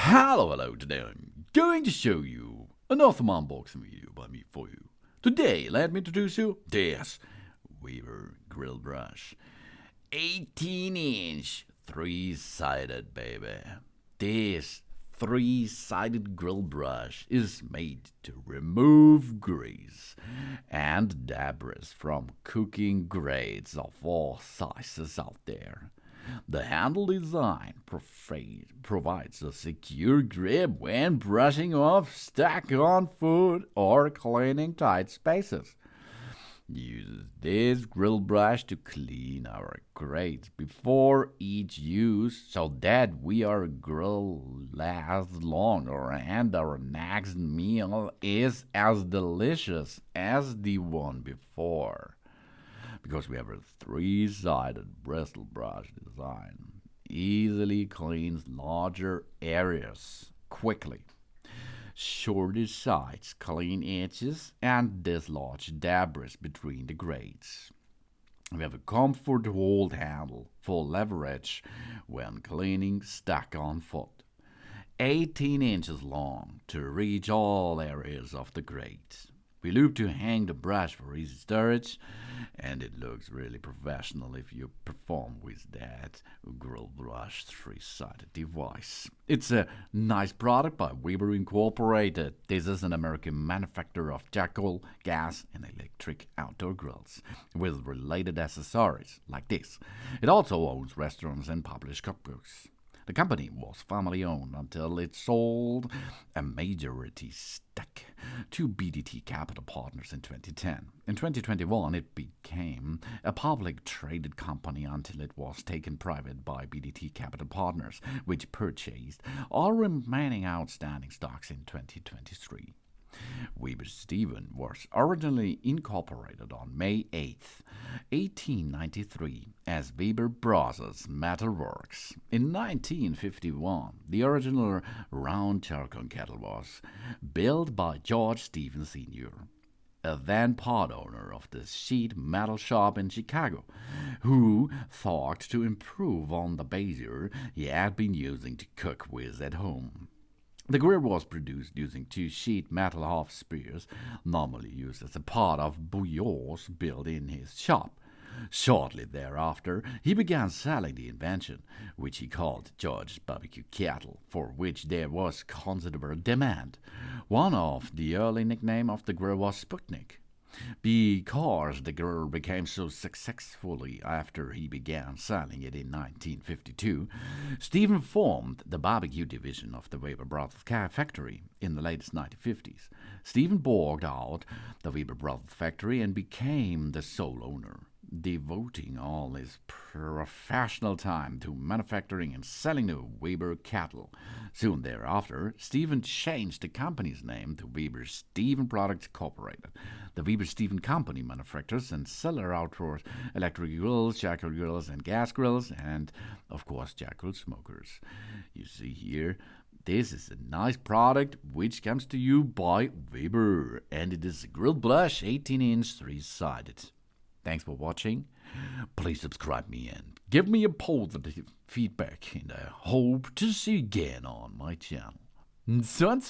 Hello, today I'm going to show you another unboxing video by me for you. Today, let me introduce you this Weaver grill brush. 18-inch, three-sided baby. This three-sided grill brush is made to remove grease and debris from cooking grates of all sizes out there. The handle design provides a secure grip when brushing off stuck-on food or cleaning tight spaces. Use this grill brush to clean our grates before each use so that our grill lasts longer and our next meal is as delicious as the one before. Because we have a three-sided bristle brush design, easily cleans larger areas quickly. Shorter sides clean edges and dislodge debris between the grates. We have a comfortable handle for leverage when cleaning stuck-on food. 18 inches long to reach all areas of the grate. We loop to hang the brush for easy storage, and it looks really professional if you perform with that grill brush three-sided device. It's a nice product by Weaver Incorporated. This is an American manufacturer of charcoal, gas, and electric outdoor grills with related accessories like this. It also owns restaurants and published cookbooks. The company was family-owned until it sold a majority stake to BDT Capital Partners in 2010. In 2021, it became a public traded company until it was taken private by BDT Capital Partners, which purchased all remaining outstanding stocks in 2023. Weber Stephen was originally incorporated on May 8, 1893, as Weber Brothers Metalworks. In 1951, the original round charcoal kettle was built by George Stephen Sr., a then part owner of the sheet metal shop in Chicago, who thought to improve on the brazier he had been using to cook with at home. The grill was produced using two sheet metal half spears, normally used as a part of bouillons built in his shop. Shortly thereafter, he began selling the invention, which he called George's Barbecue Kettle, for which there was considerable demand. One of the early nicknames of the grill was Sputnik, because the grill became so successfully after he began selling it in 1952. Stephen formed the barbecue division of the Weber Brothers factory in the latest 1950s. Stephen bought out the Weber Brothers factory and became the sole owner, devoting all his professional time to manufacturing and selling the Weber kettle. Soon thereafter, Stephen changed the company's name to Weber Stephen Products Incorporated. The Weber Stephen Company manufactures and sells outdoor electric grills, charcoal grills, and gas grills, and, of course, charcoal smokers. You see here, this is a nice product which comes to you by Weber, and it is a grill brush, 18-inch, three-sided. Thanks for watching. Please subscribe me and give me a positive feedback, and I hope to see you again on my channel. Son.